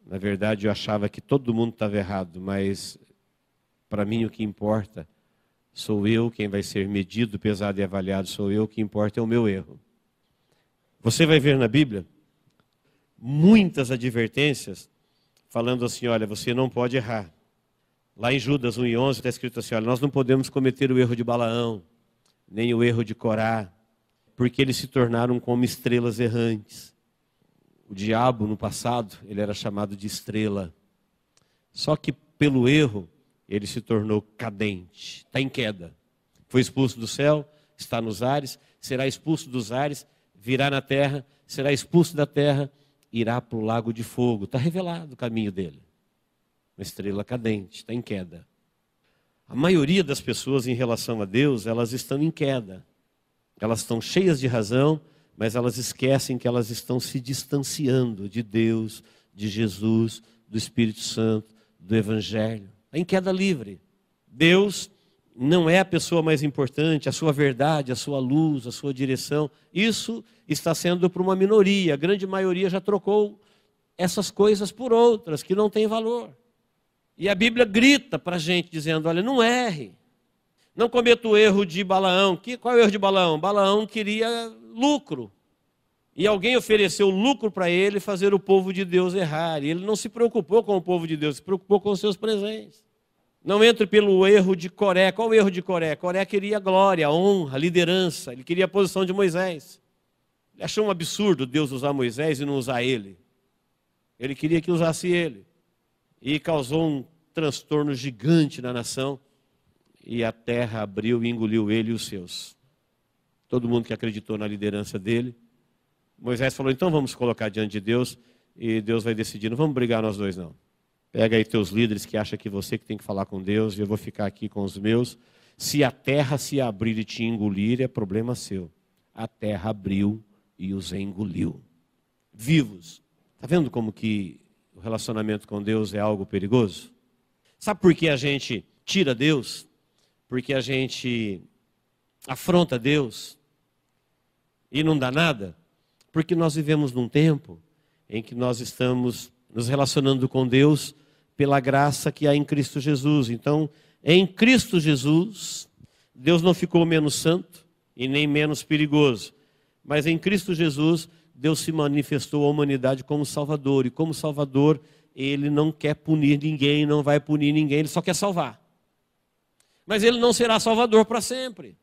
Na verdade, eu achava que todo mundo estava errado, mas para mim o que importa sou eu, quem vai ser medido, pesado e avaliado sou eu, o que importa é o meu erro. Você vai ver na Bíblia muitas advertências falando assim, olha, você não pode errar. Lá em Judas 1:11 está escrito assim, olha, nós não podemos cometer o erro de Balaão, nem o erro de Corá, porque eles se tornaram como estrelas errantes. O diabo, no passado, ele era chamado de estrela. Só que pelo erro, ele se tornou cadente, está em queda. Foi expulso do céu, está nos ares, será expulso dos ares, virá na terra, será expulso da terra, irá para o lago de fogo. Está revelado o caminho dele. Uma estrela cadente, está em queda. A maioria das pessoas em relação a Deus, elas estão em queda. Elas estão cheias de razão, mas elas esquecem que elas estão se distanciando de Deus, de Jesus, do Espírito Santo, do Evangelho. Está em queda livre. Deus não é a pessoa mais importante, a sua verdade, a sua luz, a sua direção. Isso está sendo para uma minoria. A grande maioria já trocou essas coisas por outras que não têm valor. E a Bíblia grita para a gente dizendo, olha, não erre. Não cometa o erro de Balaão. Qual é o erro de Balaão? Balaão queria lucro. E alguém ofereceu lucro para ele fazer o povo de Deus errar. E ele não se preocupou com o povo de Deus, se preocupou com os seus presentes. Não entre pelo erro de Coré. Qual o erro de Coré? Coré queria glória, honra, liderança. Ele queria a posição de Moisés. Ele achou um absurdo Deus usar Moisés e não usar ele. Ele queria que usasse ele. E causou um transtorno gigante na nação. E a terra abriu e engoliu ele e os seus. Todo mundo que acreditou na liderança dele. Moisés falou, então vamos colocar diante de Deus. E Deus vai decidir, não vamos brigar nós dois não. Pega aí teus líderes que acham que você que tem que falar com Deus. E eu vou ficar aqui com os meus. Se a terra se abrir e te engolir, é problema seu. A terra abriu e os engoliu. Vivos. Está vendo como que o relacionamento com Deus é algo perigoso? Sabe por que a gente tira Deus? Porque a gente afronta Deus e não dá nada? Porque nós vivemos num tempo em que nós estamos nos relacionando com Deus pela graça que há em Cristo Jesus. Então, em Cristo Jesus, Deus não ficou menos santo e nem menos perigoso. Mas em Cristo Jesus, Deus se manifestou à humanidade como Salvador. E como Salvador, Ele não quer punir ninguém, não vai punir ninguém, Ele só quer salvar. Mas Ele não será Salvador para sempre.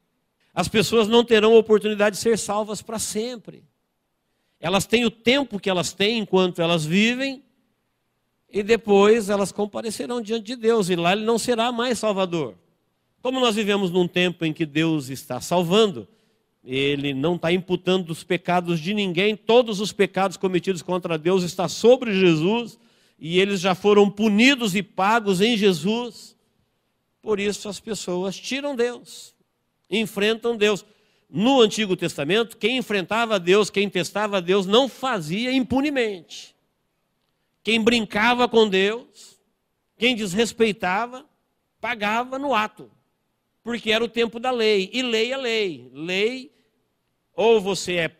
As pessoas não terão a oportunidade de ser salvas para sempre. Elas têm o tempo que elas têm enquanto elas vivem, e depois elas comparecerão diante de Deus, e lá Ele não será mais Salvador. Como nós vivemos num tempo em que Deus está salvando, Ele não está imputando os pecados de ninguém, todos os pecados cometidos contra Deus estão sobre Jesus, e eles já foram punidos e pagos em Jesus. Por isso as pessoas tiram Deus, enfrentam Deus. No Antigo Testamento, quem enfrentava Deus, quem testava Deus, não fazia impunemente. Quem brincava com Deus, quem desrespeitava, pagava no ato. Porque era o tempo da lei. E lei é lei. Lei, ou você é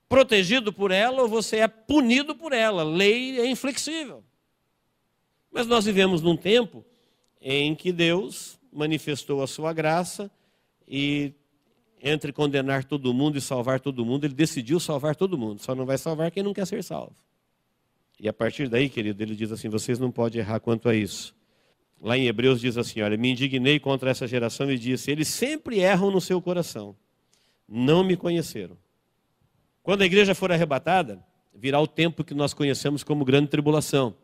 protegido por ela, ou você é punido por ela. Lei é inflexível. Mas nós vivemos num tempo em que Deus manifestou a sua graça e entre condenar todo mundo e salvar todo mundo, ele decidiu salvar todo mundo. Só não vai salvar quem não quer ser salvo. E a partir daí, querido, ele diz assim, vocês não podem errar quanto a isso. Lá em Hebreus diz assim, olha, me indignei contra essa geração e disse, eles sempre erram no seu coração. Não me conheceram. Quando a igreja for arrebatada, virá o tempo que nós conhecemos como grande tribulação.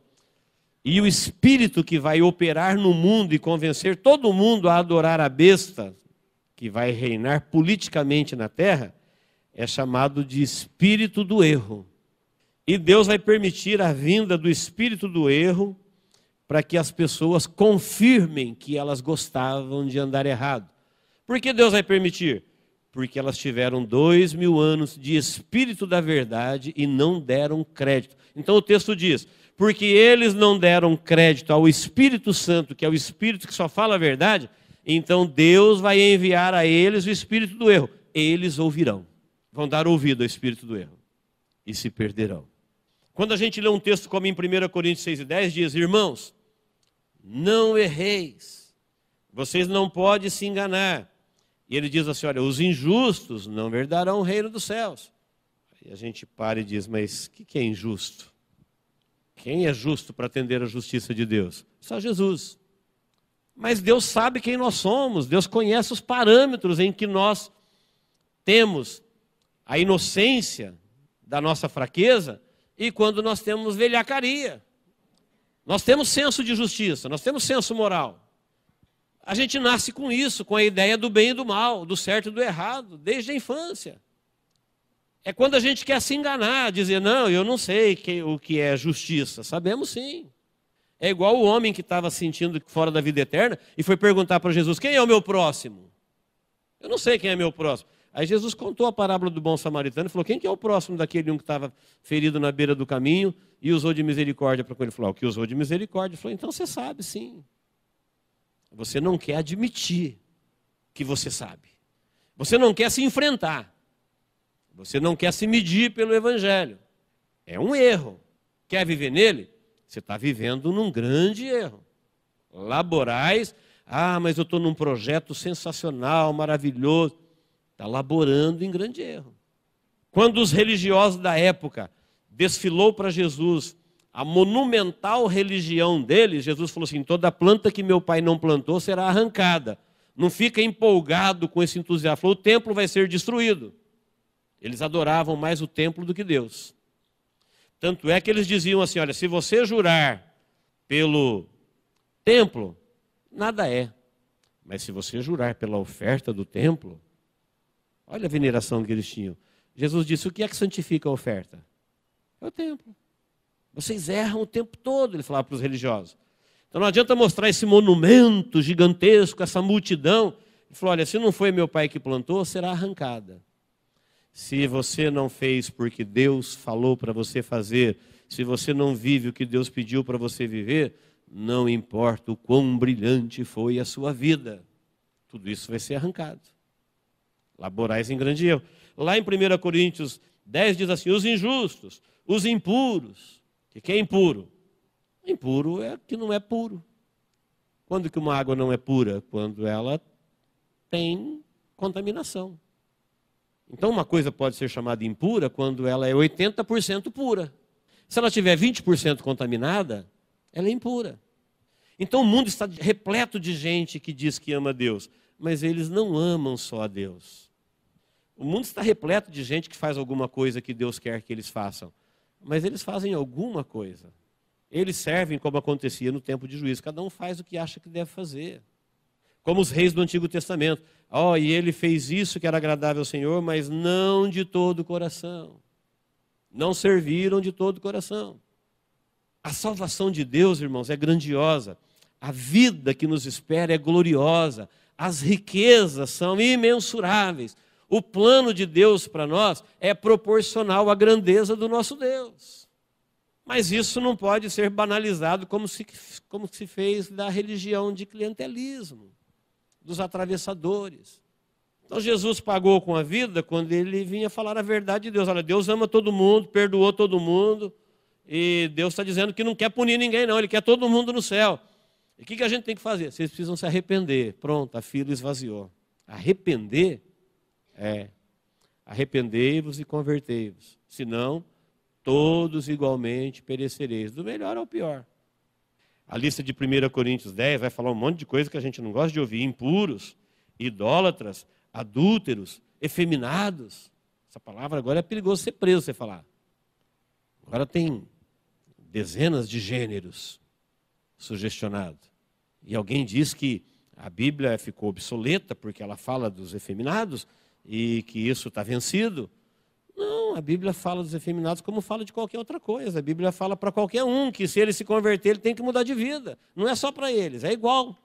E o espírito que vai operar no mundo e convencer todo mundo a adorar a besta, que vai reinar politicamente na terra, é chamado de espírito do erro. E Deus vai permitir a vinda do espírito do erro para que as pessoas confirmem que elas gostavam de andar errado. Por que Deus vai permitir? Porque elas tiveram 2000 anos de espírito da verdade e não deram crédito. Então o texto diz, porque eles não deram crédito ao Espírito Santo, que é o Espírito que só fala a verdade, então Deus vai enviar a eles o espírito do erro. Eles ouvirão, vão dar ouvido ao espírito do erro e se perderão. Quando a gente lê um texto como em 1 Coríntios 6:10, diz, irmãos, não erreis, vocês não podem se enganar. E ele diz assim, olha, os injustos não herdarão o reino dos céus. Aí a gente para e diz, mas o que é injusto? Quem é justo para atender a justiça de Deus? Só Jesus. Mas Deus sabe quem nós somos, Deus conhece os parâmetros em que nós temos a inocência da nossa fraqueza e quando nós temos velhacaria. Nós temos senso de justiça, nós temos senso moral. A gente nasce com isso, com a ideia do bem e do mal, do certo e do errado, desde a infância. É quando a gente quer se enganar, dizer, não, eu não sei o que é justiça. Sabemos sim. É igual o homem que estava sentindo fora da vida eterna e foi perguntar para Jesus, quem é o meu próximo? Eu não sei quem é meu próximo. Aí Jesus contou a parábola do bom samaritano e falou, quem que é o próximo daquele um que estava ferido na beira do caminho e usou de misericórdia para com ele? Ele falou, o que usou de misericórdia? Ele falou, então você sabe sim. Você não quer admitir que você sabe. Você não quer se enfrentar. Você não quer se medir pelo Evangelho. É um erro. Quer viver nele? Você está vivendo num grande erro. Laborais, mas eu estou num projeto sensacional, maravilhoso. Está laborando em grande erro. Quando os religiosos da época desfilou para Jesus a monumental religião deles, Jesus falou assim, toda planta que meu pai não plantou será arrancada. Não fica empolgado com esse entusiasmo. Falou, o templo vai ser destruído. Eles adoravam mais o templo do que Deus. Tanto é que eles diziam assim, olha, se você jurar pelo templo, nada é. Mas se você jurar pela oferta do templo, olha a veneração que eles tinham. Jesus disse, o que é que santifica a oferta? É o templo. Vocês erram o tempo todo, ele falava para os religiosos. Então não adianta mostrar esse monumento gigantesco, essa multidão. Ele falou, olha, se não foi meu pai que plantou, será arrancada. Se você não fez porque Deus falou para você fazer, se você não vive o que Deus pediu para você viver, não importa o quão brilhante foi a sua vida. Tudo isso vai ser arrancado. Laborais em grande erro. Lá em 1 Coríntios 10 diz assim, os injustos, os impuros. O que é impuro? Impuro é que não é puro. Quando que uma água não é pura? Quando ela tem contaminação. Então uma coisa pode ser chamada impura quando ela é 80% pura. Se ela tiver 20% contaminada, ela é impura. Então o mundo está repleto de gente que diz que ama Deus, mas eles não amam só a Deus. O mundo está repleto de gente que faz alguma coisa que Deus quer que eles façam, mas eles fazem alguma coisa. Eles servem como acontecia no tempo de juízo, cada um faz o que acha que deve fazer. Como os reis do Antigo Testamento. E ele fez isso que era agradável ao Senhor, mas não de todo o coração. Não serviram de todo o coração. A salvação de Deus, irmãos, é grandiosa. A vida que nos espera é gloriosa. As riquezas são imensuráveis. O plano de Deus para nós é proporcional à grandeza do nosso Deus. Mas isso não pode ser banalizado como se fez da religião de clientelismo, dos atravessadores. Então Jesus pagou com a vida quando ele vinha falar a verdade de Deus. Olha, Deus ama todo mundo, perdoou todo mundo, e Deus está dizendo que não quer punir ninguém não, Ele quer todo mundo no céu. E o que a gente tem que fazer? Vocês precisam se arrepender. Pronto, a fila esvaziou. Arrepender arrependei-vos e convertei-vos, senão todos igualmente perecereis, do melhor ao pior. A lista de 1 Coríntios 10 vai falar um monte de coisa que a gente não gosta de ouvir: impuros, idólatras, adúlteros, efeminados. Essa palavra agora é perigoso ser preso você falar. Agora tem dezenas de gêneros sugestionados. E alguém diz que a Bíblia ficou obsoleta porque ela fala dos efeminados e que isso está vencido. Não, a Bíblia fala dos efeminados como fala de qualquer outra coisa. A Bíblia fala para qualquer um que se ele se converter, ele tem que mudar de vida. Não é só para eles, é igual.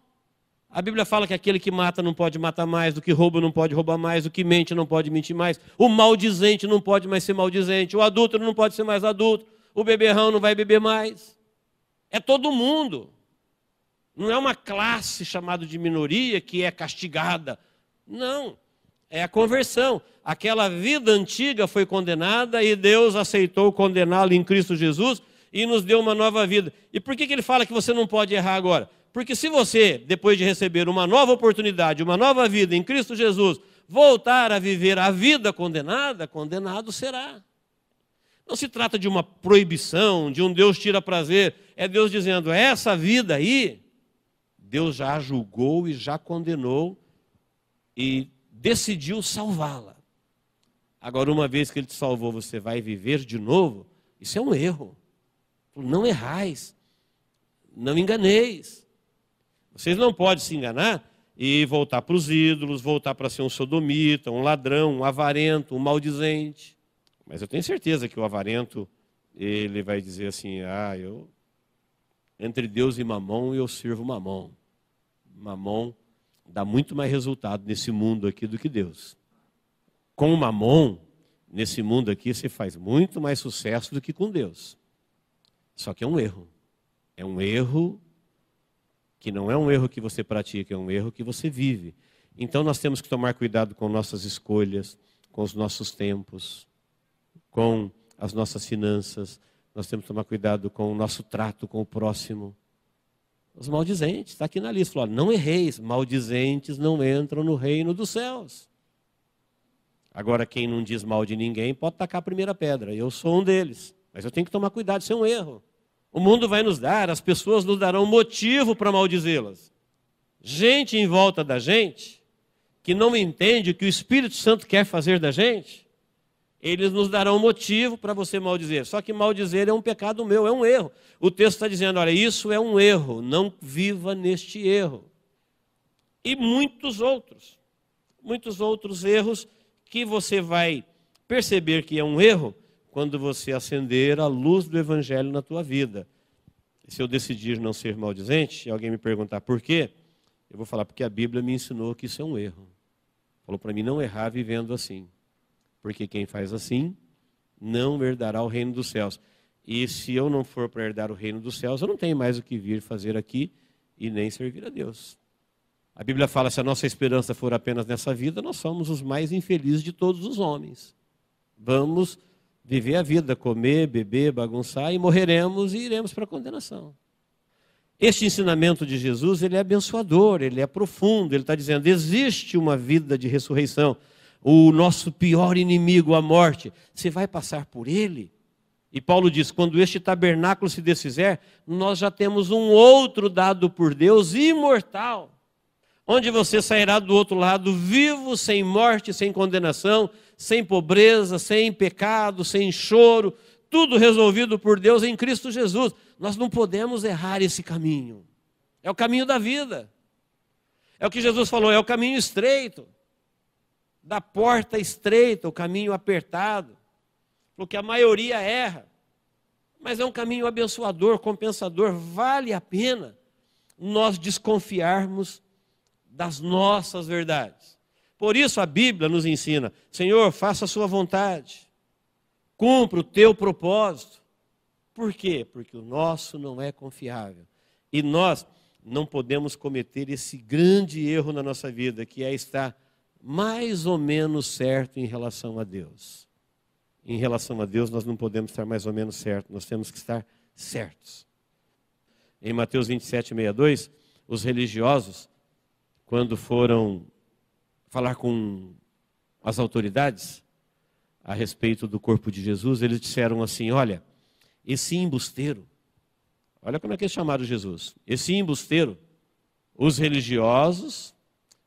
A Bíblia fala que aquele que mata não pode matar mais, do que rouba não pode roubar mais, o que mente não pode mentir mais, o maldizente não pode mais ser maldizente, o adúltero não pode ser mais adúltero, o beberrão não vai beber mais. É todo mundo. Não é uma classe chamada de minoria que é castigada. Não, é a conversão. Aquela vida antiga foi condenada e Deus aceitou condená-la em Cristo Jesus e nos deu uma nova vida. E por que ele fala que você não pode errar agora? Porque se você, depois de receber uma nova oportunidade, uma nova vida em Cristo Jesus, voltar a viver a vida condenada, condenado será. Não se trata de uma proibição, de um Deus tira prazer. É Deus dizendo, essa vida aí, Deus já a julgou e já condenou e decidiu salvá-la. Agora, uma vez que Ele te salvou, você vai viver de novo? Isso é um erro. Não errais, não enganeis. Vocês não podem se enganar e voltar para os ídolos, voltar para ser um sodomita, um ladrão, um avarento, um maldizente. Mas eu tenho certeza que o avarento, ele vai dizer assim, entre Deus e Mamon, eu sirvo Mamon. Mamon dá muito mais resultado nesse mundo aqui do que Deus. Com o Mamon, nesse mundo aqui, você faz muito mais sucesso do que com Deus. Só que é um erro. É um erro que não é um erro que você pratica, é um erro que você vive. Então nós temos que tomar cuidado com nossas escolhas, com os nossos tempos, com as nossas finanças. Nós temos que tomar cuidado com o nosso trato com o próximo. Os maldizentes, está aqui na lista, falou, não erreis, maldizentes não entram no reino dos céus. Agora, quem não diz mal de ninguém pode tacar a primeira pedra. Eu sou um deles, mas eu tenho que tomar cuidado, isso é um erro. O mundo vai nos dar, as pessoas nos darão motivo para maldizê-las. Gente em volta da gente, que não entende o que o Espírito Santo quer fazer da gente, eles nos darão motivo para você maldizer. Só que maldizer é um pecado meu, é um erro. O texto está dizendo, olha, isso é um erro, não viva neste erro. E muitos outros erros que você vai perceber que é um erro quando você acender a luz do Evangelho na tua vida. E se eu decidir não ser maldizente, e alguém me perguntar por quê, eu vou falar porque a Bíblia me ensinou que isso é um erro. Falou para mim não errar vivendo assim. Porque quem faz assim não herdará o reino dos céus. E se eu não for para herdar o reino dos céus, eu não tenho mais o que vir fazer aqui e nem servir a Deus. A Bíblia fala, se a nossa esperança for apenas nessa vida, nós somos os mais infelizes de todos os homens. Vamos viver a vida, comer, beber, bagunçar e morreremos e iremos para a condenação. Este ensinamento de Jesus, ele é abençoador, ele é profundo, ele está dizendo, existe uma vida de ressurreição. O nosso pior inimigo, a morte, você vai passar por ele? E Paulo diz, quando este tabernáculo se desfizer, nós já temos um outro dado por Deus, imortal, onde você sairá do outro lado vivo, sem morte, sem condenação, sem pobreza, sem pecado, sem choro, tudo resolvido por Deus em Cristo Jesus. Nós não podemos errar esse caminho. É o caminho da vida. É o que Jesus falou, é o caminho estreito. Da porta estreita, o caminho apertado. Porque a maioria erra. Mas é um caminho abençoador, compensador. Vale a pena nós desconfiarmos das nossas verdades. Por isso a Bíblia nos ensina, Senhor, faça a sua vontade. Cumpra o teu propósito. Por quê? Porque o nosso não é confiável. E nós não podemos cometer esse grande erro na nossa vida, que é estar mais ou menos certo em relação a Deus. Em relação a Deus, nós não podemos estar mais ou menos certos, nós temos que estar certos. Em Mateus 27, 62, os religiosos, quando foram falar com as autoridades a respeito do corpo de Jesus, eles disseram assim: olha, esse embusteiro, olha como é que eles chamaram Jesus, esse embusteiro, os religiosos,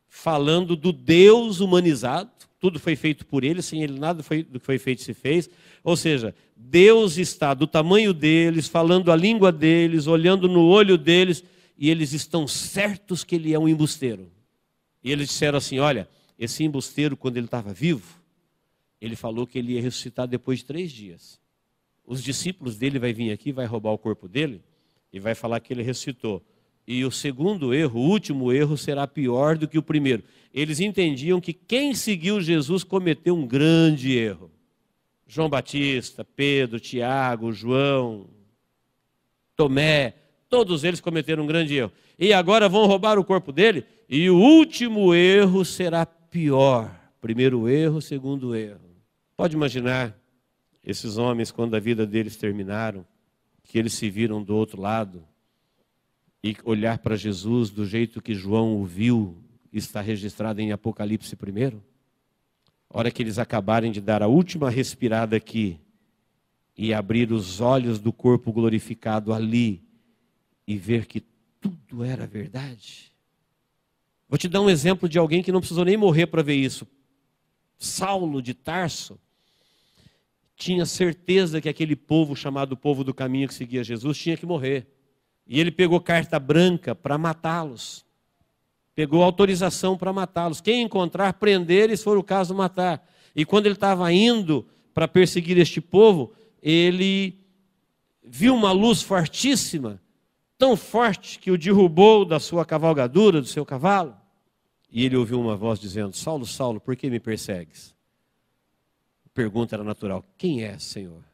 falando do Deus humanizado, tudo foi feito por ele, sem ele nada do que foi feito se fez, ou seja, Deus está do tamanho deles, falando a língua deles, olhando no olho deles, e eles estão certos que ele é um embusteiro. E eles disseram assim: olha, esse embusteiro, quando ele estava vivo, ele falou que ele ia ressuscitar depois de 3 dias. Os discípulos dele vai vir aqui, vai roubar o corpo dele e vai falar que ele ressuscitou. E o segundo erro, o último erro, será pior do que o primeiro. Eles entendiam que quem seguiu Jesus cometeu um grande erro. João Batista, Pedro, Tiago, João, Tomé, todos eles cometeram um grande erro. E agora vão roubar o corpo dele, e o último erro será pior. Primeiro erro, segundo erro. Pode imaginar esses homens, quando a vida deles terminaram, que eles se viram do outro lado, e olhar para Jesus do jeito que João o viu, está registrado em Apocalipse 1. A hora que eles acabarem de dar a última respirada aqui, e abrir os olhos do corpo glorificado ali, e ver que tudo era verdade. Vou te dar um exemplo de alguém que não precisou nem morrer para ver isso. Saulo de Tarso tinha certeza que aquele povo chamado povo do caminho que seguia Jesus tinha que morrer. E ele pegou carta branca para matá-los. Pegou autorização para matá-los. Quem encontrar, prender, e se for o caso, matar. E quando ele estava indo para perseguir este povo, ele viu uma luz fortíssima, tão forte que o derrubou da sua cavalgadura, do seu cavalo. E ele ouviu uma voz dizendo: Saulo, Saulo, por que me persegues? A pergunta era natural: quem é, Senhor?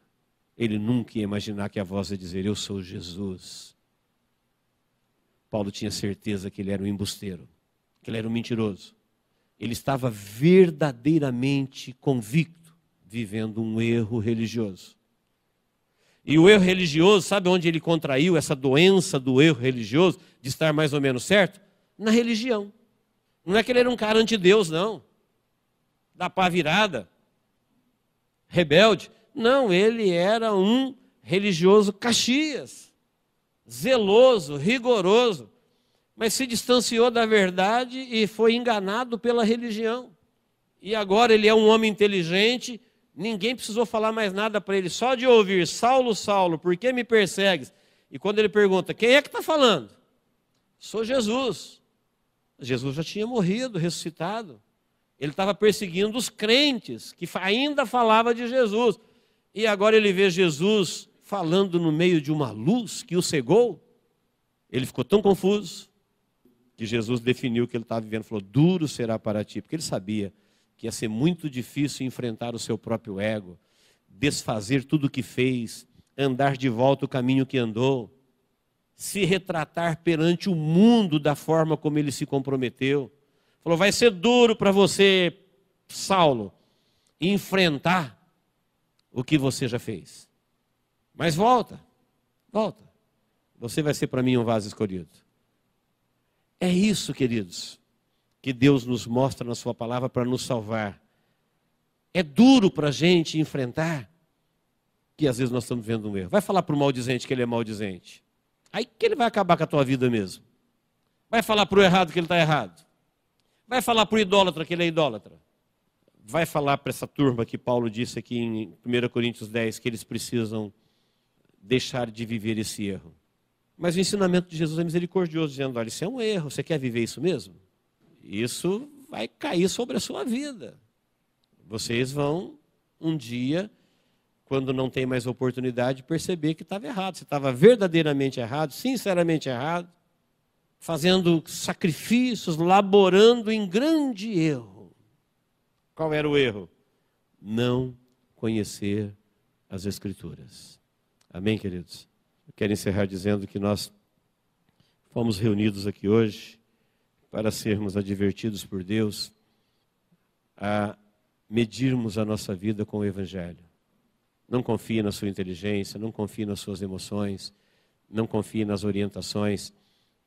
Ele nunca ia imaginar que a voz ia dizer: eu sou Jesus. Paulo tinha certeza que ele era um embusteiro, que ele era um mentiroso. Ele estava verdadeiramente convicto, vivendo um erro religioso. E o erro religioso, sabe onde ele contraiu essa doença do erro religioso, de estar mais ou menos certo? Na religião. Não é que ele era um cara anti-Deus, não. Da pá virada, rebelde. Não, ele era um religioso Caxias. Zeloso, rigoroso, mas se distanciou da verdade e foi enganado pela religião. E agora ele é um homem inteligente, ninguém precisou falar mais nada para ele, só de ouvir: Saulo, Saulo, por que me persegues? E quando ele pergunta: quem é que está falando? Sou Jesus. Jesus já tinha morrido, ressuscitado. Ele estava perseguindo os crentes, que ainda falava de Jesus. E agora ele vê Jesus falando no meio de uma luz que o cegou. Ele ficou tão confuso que Jesus definiu o que ele estava vivendo. Falou: duro será para ti, porque ele sabia que ia ser muito difícil enfrentar o seu próprio ego, desfazer tudo o que fez, andar de volta o caminho que andou, se retratar perante o mundo da forma como ele se comprometeu. Falou: vai ser duro para você, Saulo, enfrentar o que você já fez. Mas volta. Você vai ser para mim um vaso escolhido. É isso, queridos, que Deus nos mostra na sua palavra para nos salvar. É duro para a gente enfrentar que às vezes nós estamos vendo um erro. Vai falar para o maldizente que ele é maldizente. Aí que ele vai acabar com a tua vida mesmo. Vai falar para o errado que ele está errado. Vai falar para o idólatra que ele é idólatra. Vai falar para essa turma que Paulo disse aqui em 1 Coríntios 10 que eles precisam deixar de viver esse erro. Mas o ensinamento de Jesus é misericordioso, dizendo: olha, isso é um erro, você quer viver isso mesmo? Isso vai cair sobre a sua vida. Vocês vão, um dia, quando não tem mais oportunidade, perceber que estava errado. Você estava verdadeiramente errado, sinceramente errado, fazendo sacrifícios, laborando em grande erro. Qual era o erro? Não conhecer as Escrituras. Amém, queridos? Eu quero encerrar dizendo que nós fomos reunidos aqui hoje para sermos advertidos por Deus a medirmos a nossa vida com o Evangelho. Não confie na sua inteligência, não confie nas suas emoções, não confie nas orientações.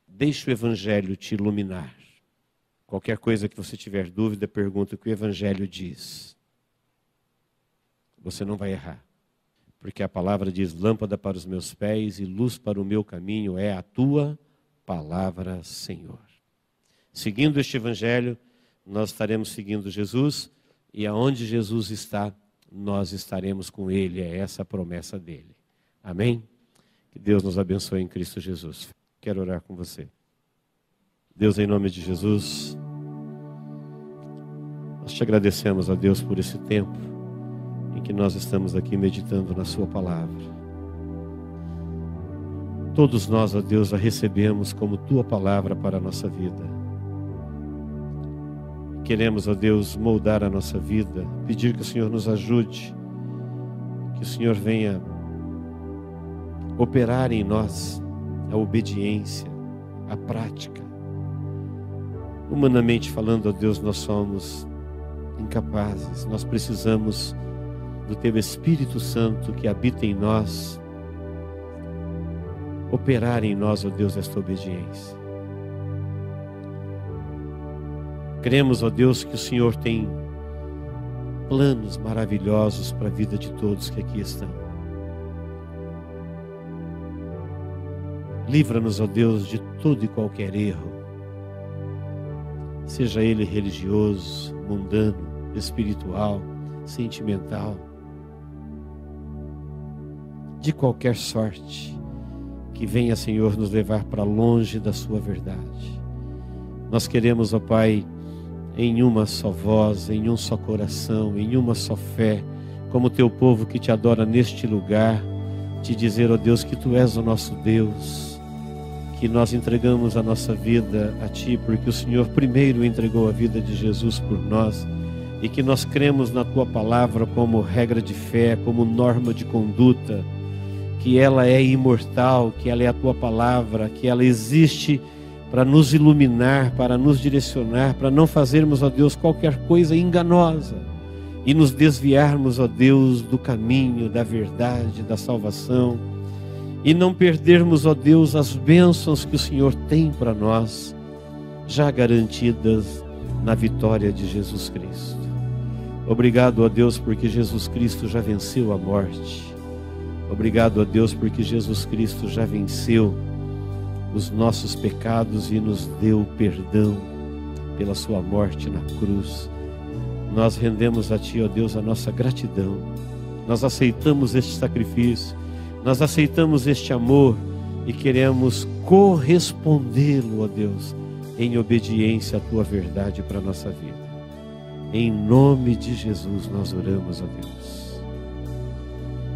Deixe o Evangelho te iluminar. Qualquer coisa que você tiver dúvida, pergunta o que o Evangelho diz. Você não vai errar. Porque a palavra diz: lâmpada para os meus pés e luz para o meu caminho é a tua palavra, Senhor. Seguindo este Evangelho, nós estaremos seguindo Jesus, e aonde Jesus está, nós estaremos com Ele. É essa a promessa dele. Amém? Que Deus nos abençoe em Cristo Jesus. Quero orar com você. Deus, em nome de Jesus, nós te agradecemos, ó Deus, por esse tempo em que nós estamos aqui meditando na sua palavra. Todos nós, ó Deus, a recebemos como tua palavra para a nossa vida. Queremos, ó Deus, moldar a nossa vida, pedir que o Senhor nos ajude, que o Senhor venha operar em nós a obediência, a prática. Humanamente falando, ó Deus, nós somos incapazes, nós precisamos do Teu Espírito Santo que habita em nós, operar em nós, ó Deus, esta obediência. Cremos, ó Deus, que o Senhor tem planos maravilhosos para a vida de todos que aqui estão. Livra-nos, ó Deus, de todo e qualquer erro, seja ele religioso, mundano, espiritual, sentimental, de qualquer sorte, que venha, Senhor, nos levar para longe da sua verdade. Nós queremos, ó Pai, em uma só voz, em um só coração, em uma só fé, como teu povo que te adora neste lugar, te dizer, ó Deus, que tu és o nosso Deus, que nós entregamos a nossa vida a Ti, porque o Senhor primeiro entregou a vida de Jesus por nós, e que nós cremos na Tua palavra como regra de fé, como norma de conduta, que ela é imortal, que ela é a Tua palavra, que ela existe para nos iluminar, para nos direcionar, para não fazermos, ó Deus, qualquer coisa enganosa e nos desviarmos, ó Deus, do caminho, da verdade, da salvação, e não perdermos, ó Deus, as bênçãos que o Senhor tem para nós, já garantidas na vitória de Jesus Cristo. Obrigado, ó Deus, porque Jesus Cristo já venceu a morte. Obrigado, ó Deus, porque Jesus Cristo já venceu os nossos pecados e nos deu perdão pela sua morte na cruz. Nós rendemos a Ti, ó Deus, a nossa gratidão. Nós aceitamos este sacrifício, nós aceitamos este amor e queremos correspondê-lo, ó Deus, em obediência à Tua verdade para a nossa vida. Em nome de Jesus nós oramos, ó Deus.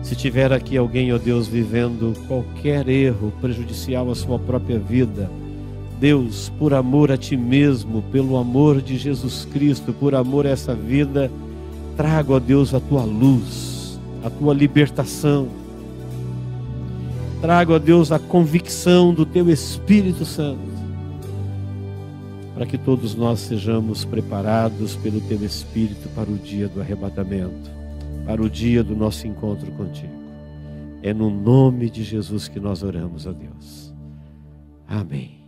Se tiver aqui alguém, ó Deus, vivendo qualquer erro prejudicial à sua própria vida, Deus, por amor a Ti mesmo, pelo amor de Jesus Cristo, por amor a essa vida, traga, ó Deus, a Tua luz, a Tua libertação. Traga, ó Deus, a convicção do Teu Espírito Santo, para que todos nós sejamos preparados pelo Teu Espírito para o dia do arrebatamento, para o dia do nosso encontro contigo. É no nome de Jesus que nós oramos, ó Deus. Amém.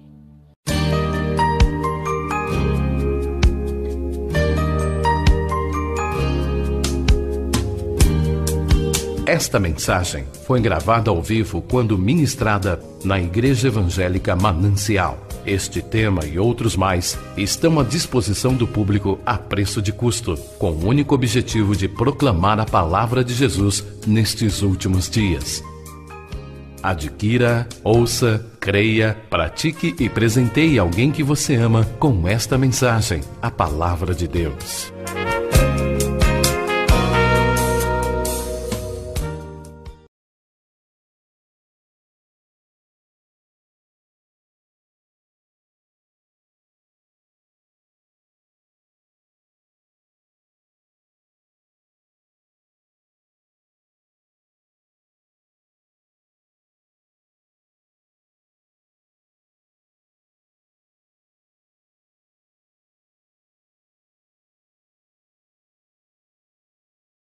Esta mensagem foi gravada ao vivo quando ministrada na Igreja Evangélica Manancial. Este tema e outros mais estão à disposição do público a preço de custo, com o único objetivo de proclamar a palavra de Jesus nestes últimos dias. Adquira, ouça, creia, pratique e presenteie alguém que você ama com esta mensagem, a palavra de Deus.